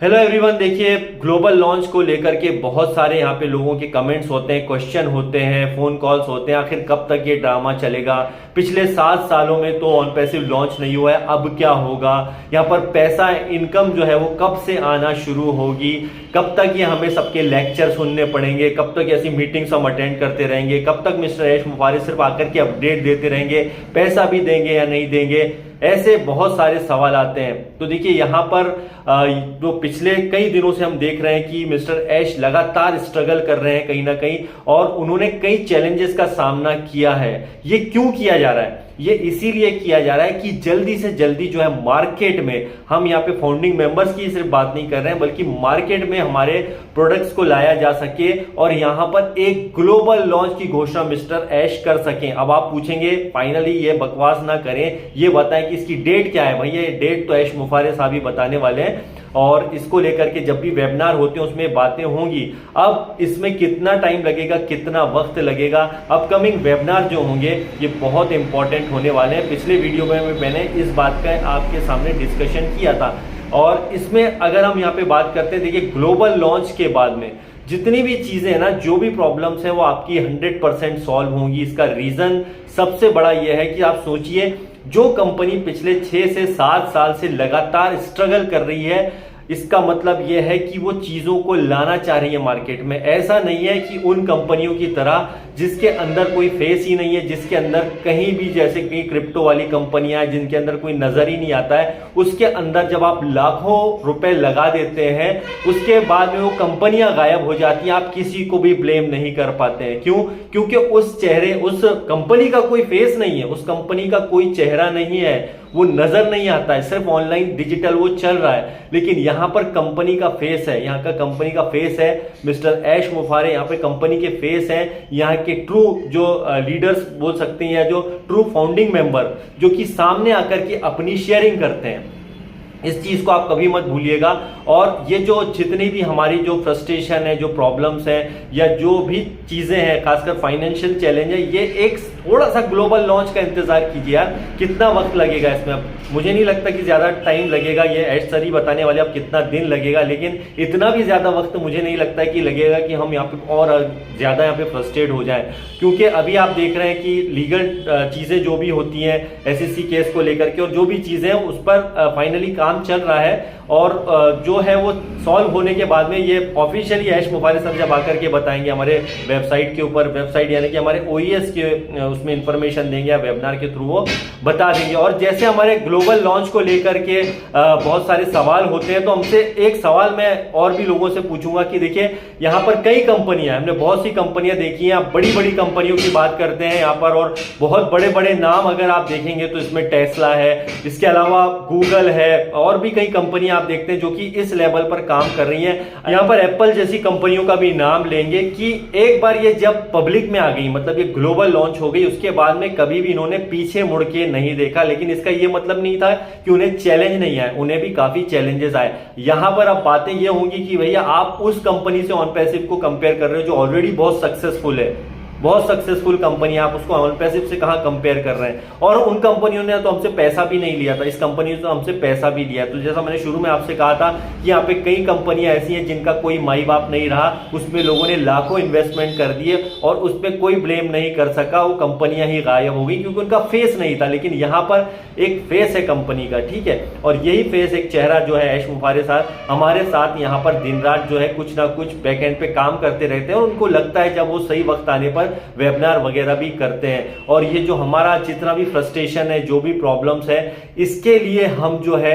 Hello everyone, देखिए global launch को लेकर के बहुत सारे यहाँ पे लोगों के कमेंट्स होते हैं, क्वेश्चन होते हैं, फोन कॉल्स होते हैं। आखिर कब तक ये ड्रामा चलेगा? पिछले 7 सालों में तो ऑन पैसिव लॉन्च नहीं हुआ है, अब क्या होगा? यहाँ पर पैसा इनकम जो है वो कब से आना शुरू होगी? कब तक ये हमें सबके लेक्चर सुनने पड़ेंगे? कब तक ऐसी मीटिंग्स हम अटेंड करते रहेंगे? कब तक मिस्टर ऐश मुफारिस सिर्फ आकर के अपडेट देते रहेंगे? पैसा भी देंगे या नहीं देंगे? ऐसे बहुत सारे सवाल आते हैं। तो देखिए यहाँ पर जो पिछले कई दिनों से हम देख रहे हैं कि मिस्टर ऐश लगातार स्ट्रगल कर रहे हैं कहीं ना कहीं, और उन्होंने कई चैलेंजेस का सामना किया है। ये क्यों किया जा रहा है? ये इसीलिए किया जा रहा है कि जल्दी से जल्दी जो है मार्केट में, हम यहाँ पे फाउंडिंग मेंबर्स की सिर्फ बात नहीं कर रहे हैं बल्कि मार्केट में हमारे प्रोडक्ट्स को लाया जा सके और यहाँ पर एक ग्लोबल लॉन्च की घोषणा मिस्टर ऐश कर सकें। अब आप पूछेंगे फाइनली ये बकवास ना करें, ये बताएं कि इसकी डेट क्या है। भैया ये डेट तो ऐश मुफारिस साहब ही बताने वाले हैं, और इसको लेकर के जब भी वेबिनार होते हैं उसमें बातें होंगी। अब इसमें कितना टाइम लगेगा, कितना वक्त लगेगा, अपकमिंग वेबिनार जो होंगे ये बहुत इंपॉर्टेंट होने वाले हैं। पिछले वीडियो में मैंने इस बात का आपके सामने डिस्कशन किया था, और इसमें अगर हम यहाँ पे बात करते हैं, देखिए ग्लोबल लॉन्च के बाद में जितनी भी चीजें हैं ना, जो भी प्रॉब्लम्स हैं वो आपकी 100% सॉल्व होंगी। इसका रीजन सबसे बड़ा यह है कि आप सोचिए, जो कंपनी पिछले 6 से 7 साल से लगातार स्ट्रगल कर रही है, इसका मतलब यह है कि वो चीजों को लाना चाह रही है मार्केट में। ऐसा नहीं है कि उन कंपनियों की तरह जिसके अंदर कोई फेस ही नहीं है, जिसके अंदर कहीं भी, जैसे कि क्रिप्टो वाली कंपनियां हैं जिनके अंदर कोई नजर ही नहीं आता है, उसके अंदर जब आप लाखों रुपए लगा देते हैं उसके बाद में वो कंपनियां गायब हो जाती हैं। आप किसी को भी ब्लेम नहीं कर पाते हैं। क्यों? क्योंकि उस कंपनी का कोई फेस नहीं है, उस कंपनी का कोई चेहरा नहीं है, वो नजर नहीं आता है, सिर्फ ऑनलाइन डिजिटल वो चल रहा है। लेकिन यहां पर कंपनी का फेस है, यहां का कंपनी का फेस है मिस्टर ऐश मुफारिस। यहां पे कंपनी के फेस है, यहां के ट्रू जो लीडर्स बोल सकते हैं, जो ट्रू फाउंडिंग मेंबर, जो कि सामने आकर के अपनी शेयरिंग करते हैं। इस चीज को आप कभी मत भूलिएगा। और ये जो जितनी भी हमारी जो फ्रस्ट्रेशन है, जो प्रॉब्लम्स हैं, या जो भी चीजें हैं, खासकर फाइनेंशियल चैलेंज है, ये एक थोड़ा सा ग्लोबल लॉन्च का इंतजार कीजिए यार। कितना वक्त लगेगा इसमें? मुझे नहीं लगता कि ज्यादा टाइम लगेगा, ये ऐश सर ही बताने वाले अब कितना दिन लगेगा, लेकिन इतना भी ज्यादा वक्त मुझे नहीं लगता कि लगेगा कि हम यहाँ पे और ज्यादा यहाँ पे फ्रस्ट्रेट हो जाए। क्योंकि अभी आप देख रहे हैं कि लीगल चीजें जो भी होती हैं SEC केस को लेकर के, और जो भी चीजें हैं उस पर फाइनली काम चल रहा है, और जो है वो सॉल्व होने के बाद में ये ऑफिशियली ऐश मुफारिस सर जब आकर के बताएंगे हमारे वेबसाइट के ऊपर, वेबसाइट यानी कि हमारे OES के उसमें इंफॉर्मेशन देंगे या वेबिनार के थ्रू वो बता देंगे। और जैसे हमारे ग्लोबल लॉन्च को लेकर के बहुत सारे सवाल होते हैं, तो हमसे एक सवाल मैं और भी लोगों से पूछूंगा कि देखिए यहाँ पर कई कंपनियां, हमने बहुत सी कंपनियां देखी हैं, बड़ी बड़ी कंपनियों की बात करते हैं यहाँ पर, और बहुत बड़े बड़े नाम अगर आप देखेंगे तो इसमें टेस्ला है, इसके अलावा गूगल है, और भी कई कंपनियां आप देखते हैं जो कि इस लेवल पर काम कर रही हैं। यहाँ पर एप्पल जैसी कंपनियों का भी नाम लेंगे कि एक बार ये जब पब्लिक में आ गई, मतलब ये ग्लोबल लॉन्च हो गई, उसके बाद में कभी भी इन्होंने पीछे मुड़ के नहीं देखा। लेकिन इसका ये मतलब नहीं था कि उन्हें चैलेंज नहीं आए, उन्हें भी काफी चैलेंजेस आए। यहां पर अब बातें ये होंगी कि भैया आप उस कंपनी से ऑन पैसिव को कंपेयर कर रहे हो जो ऑलरेडी बहुत सक्सेसफुल है, बहुत सक्सेसफुल कंपनी, आप उसको ऑन पैसिव से कहां कंपेयर कर रहे हैं? और उन कंपनियों ने तो हमसे पैसा भी नहीं लिया था, इस कंपनी ने तो हमसे पैसा भी लिया। तो जैसा मैंने शुरू में आपसे कहा था कि यहाँ पे कई कंपनियां ऐसी हैं जिनका कोई माई बाप नहीं रहा, उसमें लोगों ने लाखों इन्वेस्टमेंट कर दिए और उस पर कोई ब्लेम नहीं कर सका, वो कंपनियां ही गायब हो गई क्योंकि उनका फेस नहीं था। लेकिन यहाँ पर एक फेस है कंपनी का, ठीक है, और यही फेस, एक चेहरा जो है ऐश मुफारिस साहब हमारे साथ यहाँ पर दिन रात जो है कुछ ना कुछ बैकएंड पे काम करते रहते हैं, और उनको लगता है जब वो सही वक्त आने पर वेबिनार वगैरह भी करते हैं। और ये जो हमारा जितना भी फ्रस्ट्रेशन है, जो भी प्रॉब्लम्स है, इसके लिए हम जो है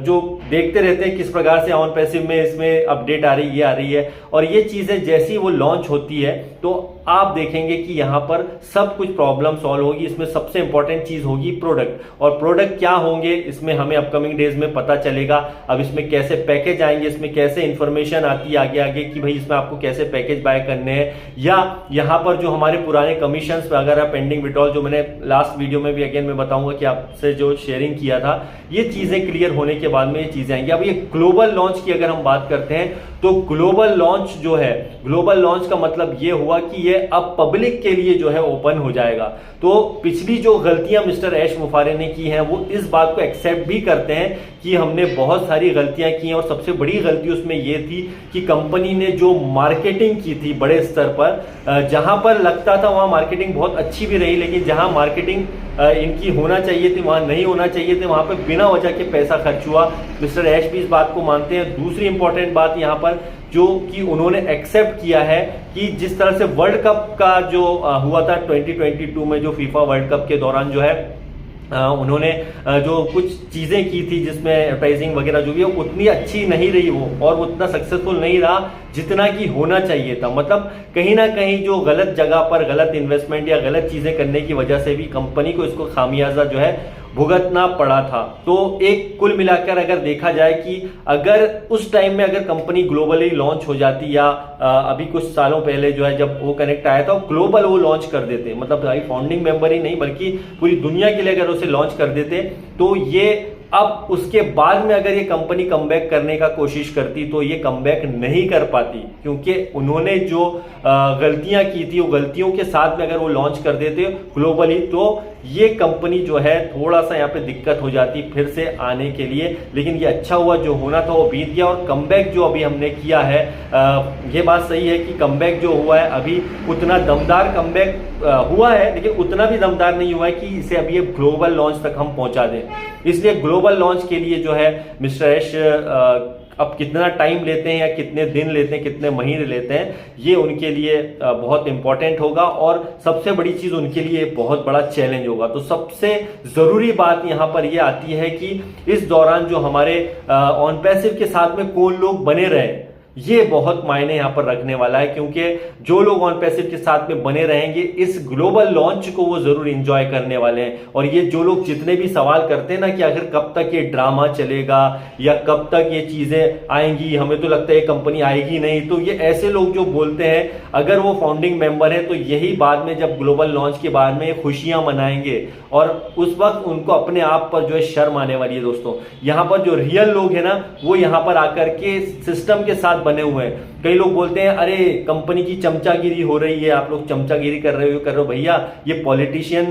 जो देखते रहते हैं किस प्रकार से ऑन पैसिव में इसमें अपडेट आ रही है, ये आ रही है, और ये चीजें जैसी वो लॉन्च होती है तो आप देखेंगे कि यहां पर सब कुछ प्रॉब्लम सॉल्व होगी। इसमें सबसे इंपॉर्टेंट चीज होगी प्रोडक्ट, और प्रोडक्ट क्या होंगे इसमें हमें अपकमिंग डेज में पता चलेगा। अब इसमें कैसे पैकेज आएंगे, इसमें कैसे इंफॉर्मेशन आती है आगे आगे कि भाई इसमें आपको कैसे पैकेज बाय करने हैं, या यहां पर जो हमारे पुराने कमीशन वगैरह पेंडिंग विड्रॉल, जो मैंने लास्ट वीडियो में भी अगेन मैं बताऊंगा कि आपसे जो शेयरिंग किया था, ये चीजें चीजें क्लियर होने के बाद में ये चीजें आएंगी। अब ये ग्लोबल लॉन्च की अगर हम बात करते हैं तो ग्लोबल लॉन्च जो है, ग्लोबल लॉन्च का मतलब ये हुआ कि ये अब पब्लिक के लिए जो है ओपन हो जाएगा। तो पिछली जो गलतियां मिस्टर ऐश मुफारे ने की हैं वो इस बात को एक्सेप्ट भी करते हैं कि हमने बहुत सारी गलतियां की हैं, और सबसे बड़ी गलती उसमें ये थी कि कंपनी ने जो मार्केटिंग की थी बड़े स्तर पर, जहां पर लगता था वहां मार्केटिंग बहुत अच्छी भी रही, लेकिन जहां मार्केटिंग इनकी होना चाहिए थी वहां नहीं होना चाहिए थे, वहां पर बिना वजह के पैसा खर्च हुआ। मिस्टर ऐश भी इस बात को मानते हैं। दूसरी इंपॉर्टेंट बात यहां पर जो कि उन्होंने एक्सेप्ट किया है कि जिस तरह से वर्ल्ड कप का जो हुआ था 2022 में, जो फीफा वर्ल्ड कप के दौरान जो है उन्होंने जो कुछ चीजें की थी जिसमें एडवर्टाइजिंग वगैरह जो भी है उतनी अच्छी नहीं रही वो, और वो उतना सक्सेसफुल नहीं रहा जितना कि होना चाहिए था। मतलब कहीं ना कहीं जो गलत जगह पर गलत इन्वेस्टमेंट या गलत चीजें करने की वजह से भी कंपनी को इसको खामियाजा जो है भुगतना पड़ा था। तो एक कुल मिलाकर अगर देखा जाए कि अगर उस टाइम में अगर कंपनी ग्लोबली लॉन्च हो जाती, या अभी कुछ सालों पहले जो है जब वो कनेक्ट आया था ग्लोबल वो लॉन्च कर देते, मतलब फाउंडिंग मेंबर ही नहीं बल्कि पूरी दुनिया के लिए अगर उसे लॉन्च कर देते, तो ये अब उसके बाद में अगर ये कंपनी कमबैक करने का कोशिश करती तो ये कमबैक नहीं कर पाती, क्योंकि उन्होंने जो गलतियां की थी वो गलतियों के साथ में अगर वो लॉन्च कर देते ग्लोबली तो ये कंपनी जो है थोड़ा सा यहाँ पे दिक्कत हो जाती फिर से आने के लिए। लेकिन ये अच्छा हुआ, जो होना था वो बीत गया, और कमबैक जो अभी हमने किया है, ये बात सही है कि कमबैक जो हुआ है अभी उतना दमदार कमबैक हुआ है, लेकिन उतना भी दमदार नहीं हुआ है कि इसे अभी ये ग्लोबल लॉन्च तक हम पहुंचा दें। इसलिए ग्लोबल लॉन्च के लिए जो है मिस्टर ऐश अब कितना टाइम लेते हैं या कितने दिन लेते हैं, कितने महीने लेते हैं, ये उनके लिए बहुत इंपॉर्टेंट होगा, और सबसे बड़ी चीज उनके लिए बहुत बड़ा चैलेंज होगा। तो सबसे जरूरी बात यहां पर ये आती है कि इस दौरान जो हमारे ऑन पैसिव के साथ में कौन लोग बने रहे, ये बहुत मायने यहां पर रखने वाला है, क्योंकि जो लोग ऑन पैसिव के साथ में बने रहेंगे इस ग्लोबल लॉन्च को वो जरूर एंजॉय करने वाले हैं। और ये जो लोग जितने भी सवाल करते हैं ना कि आखिर कब तक ये ड्रामा चलेगा या कब तक ये चीजें आएंगी, हमें तो लगता है ये कंपनी आएगी नहीं, तो ये ऐसे लोग जो बोलते हैं अगर वो फाउंडिंग मेंबर है तो यही बाद में जब ग्लोबल लॉन्च के बाद में खुशियां मनाएंगे, और उस वक्त उनको अपने आप पर जो है शर्म आने वाली है। दोस्तों यहां पर जो रियल लोग है ना वो यहां पर आकर के सिस्टम के साथ बने हुए हैं। कई लोग बोलते हैं अरे कंपनी की चमचागिरी हो रही है, आप लोग चमचागिरी कर रहे हो भैया, ये पॉलिटिशियन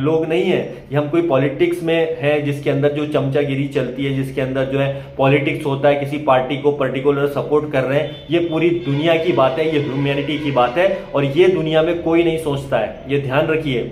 लोग नहीं है, ये हम कोई पॉलिटिक्स में है जिसके अंदर जो चमचागिरी चलती है, जिसके अंदर जो है पॉलिटिक्स होता है, किसी पार्टी को पर्टिकुलर सपोर्ट कर रहे हैं। ये पूरी दुनिया की बात है, ये ह्यूमैनिटी की बात है, और ये दुनिया में कोई नहीं सोचता है। ये ध्यान रखिए,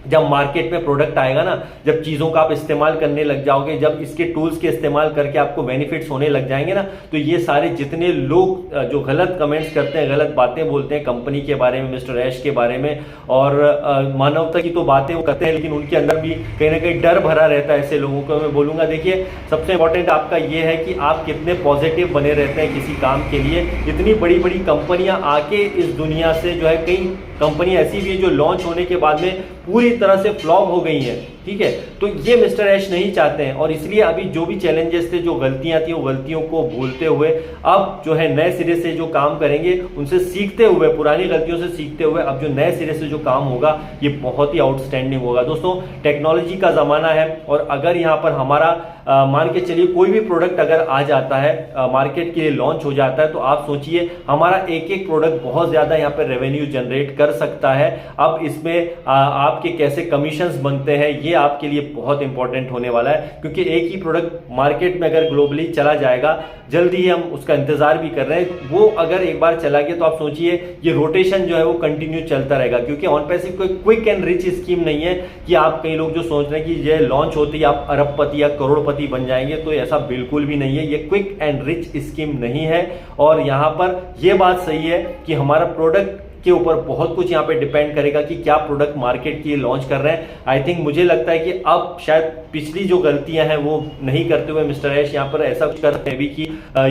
जब मार्केट में प्रोडक्ट आएगा ना, जब चीजों का आप इस्तेमाल करने लग जाओगे, जब इसके टूल्स के इस्तेमाल करके आपको बेनिफिट्स होने लग जाएंगे ना, तो ये सारे जितने लोग जो गलत कमेंट्स करते हैं, गलत बातें बोलते हैं कंपनी के बारे में, मिस्टर ऐश के बारे में, और मानवता की तो बातें वो करते हैं, लेकिन उनके अंदर भी कहीं ना कहीं डर भरा रहता है। ऐसे लोगों को मैं बोलूंगा, देखिए सबसे इंपॉर्टेंट आपका ये है कि आप कितने पॉजिटिव बने रहते हैं किसी काम के लिए। इतनी बड़ी बड़ी कंपनियां आके इस दुनिया से जो है, कई कंपनी ऐसी भी है जो लॉन्च होने के बाद में पूरी तरह से फ्लॉप हो गई हैं, ठीक है। तो ये मिस्टर ऐश नहीं चाहते हैं, और इसलिए अभी जो भी चैलेंजेस थे, जो गलतियां थी, वो गलतियों को भूलते हुए अब जो है नए सिरे से जो काम करेंगे, उनसे सीखते हुए, पुरानी गलतियों से सीखते हुए अब जो नए सिरे से जो काम होगा ये बहुत ही आउटस्टैंडिंग होगा। दोस्तों टेक्नोलॉजी का जमाना है, और अगर यहाँ पर हमारा मान के चलिए कोई भी प्रोडक्ट अगर आ जाता है, मार्केट के लिए लॉन्च हो जाता है, तो आप सोचिए हमारा एक एक प्रोडक्ट बहुत ज्यादा यहाँ पर रेवेन्यू जनरेट कर सकता है। अब इसमें आपके कैसे कमीशंस बनते हैं ये आपके लिए बहुत इंपॉर्टेंट होने वाला है, क्योंकि एक ही प्रोडक्ट मार्केट में अगर ग्लोबली चला जाएगा, जल्दी ही हम उसका इंतजार भी कर रहे हैं, वो अगर एक बार चला गया तो आप सोचिए ये रोटेशन जो है वो कंटिन्यू चलता रहेगा। क्योंकि ऑन पैसिव कोई क्विक एंड रिच स्कीम नहीं है कि आप, कई लोग जो सोच रहे हैं कि ये लॉन्च होते ही आप अरबपति या करोड़पति बन जाएंगे, तो ऐसा बिल्कुल भी नहीं है। ये क्विक एंड रिच स्कीम नहीं है, और यहां पर यह बात सही है कि हमारा प्रोडक्ट के ऊपर बहुत कुछ यहाँ पे डिपेंड करेगा कि क्या प्रोडक्ट मार्केट के लिए लॉन्च कर रहे हैं। आई थिंक मुझे लगता है कि अब शायद पिछली जो गलतियां हैं वो नहीं करते हुए मिस्टर ऐश यहाँ पर ऐसा कुछ करते हैं भी कि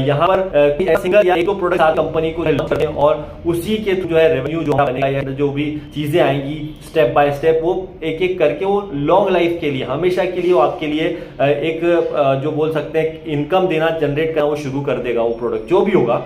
यहाँ पर सिंगल या एक दो प्रोडक्ट कंपनी को लॉन्च करते हैं, और उसी के जो है रेवेन्यू जो बनेगा या जो भी चीजें आएंगी स्टेप बाय स्टेप, वो एक एक करके वो लॉन्ग लाइफ के लिए, हमेशा के लिए वो आपके लिए एक जो बोल सकते हैं इनकम देना, जनरेट करना वो शुरू कर देगा वो प्रोडक्ट जो भी होगा।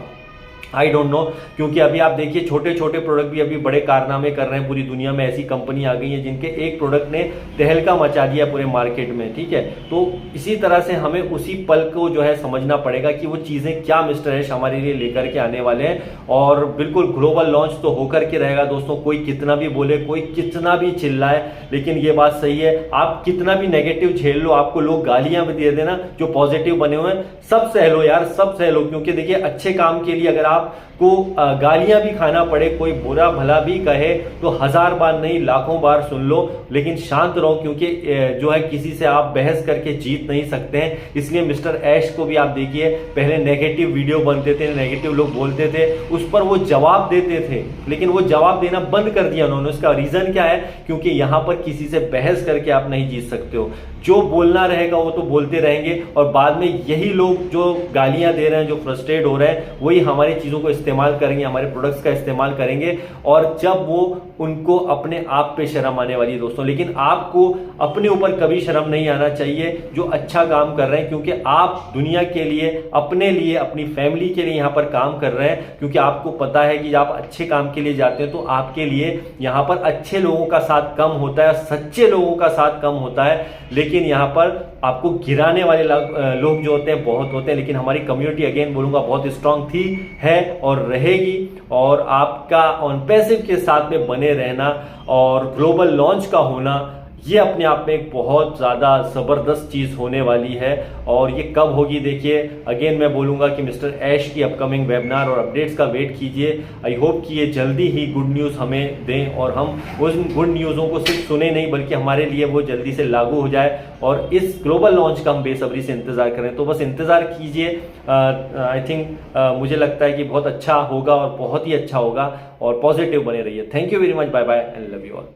आई डोंट नो, क्योंकि अभी आप देखिए छोटे छोटे प्रोडक्ट भी अभी बड़े कारनामे कर रहे हैं। पूरी दुनिया में ऐसी कंपनी आ गई है जिनके एक प्रोडक्ट ने तहलका मचा दिया पूरे मार्केट में, ठीक है। तो इसी तरह से हमें उसी पल को जो है समझना पड़ेगा कि वो चीज़ें क्या मिस्टर ऐश हमारे लिए लेकर के आने वाले हैं। और बिल्कुल ग्लोबल लॉन्च तो होकर के रहेगा दोस्तों, कोई कितना भी बोले, कोई कितना भी चिल्लाए, लेकिन ये बात सही है, आप कितना भी नेगेटिव झेल लो, आपको लोग गालियां भी दे देना, जो पॉजिटिव बने हुए हैं सब सह लो यार, सब सह लो। क्योंकि देखिए अच्छे काम के लिए अगर आपको गालियां भी खाना पड़े, कोई बुरा भला भी कहे, तो 1000 बार नहीं लाखों बार सुन लो, लेकिन शांत रहो, क्योंकि जो है किसी से आप बहस करके जीत नहीं सकते हैं। इसलिए मिस्टर ऐश को भी आप देखिए, पहले नेगेटिव वीडियो बनते थे, नेगेटिव लोग बोलते थे, उस पर वो जवाब देते थे, लेकिन वो जवाब देना बंद कर दिया उन्होंने। उसका रीजन क्या है? क्योंकि यहां पर किसी से बहस करके आप नहीं जीत सकते हो। जो बोलना रहेगा वो तो बोलते रहेंगे, और बाद में यही लोग जो गालियां दे रहे हैं, जो फ्रस्ट्रेट हो रहे हैं, वही हमारी चीजों को इस्तेमाल करेंगे, हमारे प्रोडक्ट्स का इस्तेमाल करेंगे, और जब वो उनको अपने आप पे शर्म आने वाली है दोस्तों। लेकिन आपको अपने ऊपर कभी शर्म नहीं आना चाहिए जो अच्छा काम कर रहे हैं, क्योंकि आप दुनिया के लिए, अपने लिए, अपनी फैमिली के लिए यहां पर काम कर रहे हैं। क्योंकि आपको पता है कि जब आप अच्छे काम के लिए जाते हैं तो आपके लिए यहां पर अच्छे लोगों का साथ कम होता है, सच्चे लोगों का साथ कम होता है, लेकिन यहां पर आपको गिराने वाले लोग जो होते हैं बहुत होते हैं। लेकिन हमारी कम्युनिटी, अगेन बोलूंगा, बहुत स्ट्रांग थी, है और रहेगी। और आपका ऑन पैसिव के साथ में बने रहना और ग्लोबल लॉन्च का होना, ये अपने आप में एक बहुत ज़्यादा ज़बरदस्त चीज़ होने वाली है। और ये कब होगी देखिए, अगेन मैं बोलूँगा कि मिस्टर ऐश की अपकमिंग वेबिनार और अपडेट्स का वेट कीजिए। आई होप कि ये जल्दी ही गुड न्यूज़ हमें दें, और हम उन गुड न्यूज़ों को सिर्फ सुने नहीं, बल्कि हमारे लिए वो जल्दी से लागू हो जाए, और इस ग्लोबल लॉन्च का हम बेसब्री से इंतज़ार करें। तो बस इंतज़ार कीजिए। आई थिंक मुझे लगता है कि बहुत अच्छा होगा, और बहुत ही अच्छा होगा, और पॉजिटिव बने रहिए। Thank you very much, bye bye and love you all.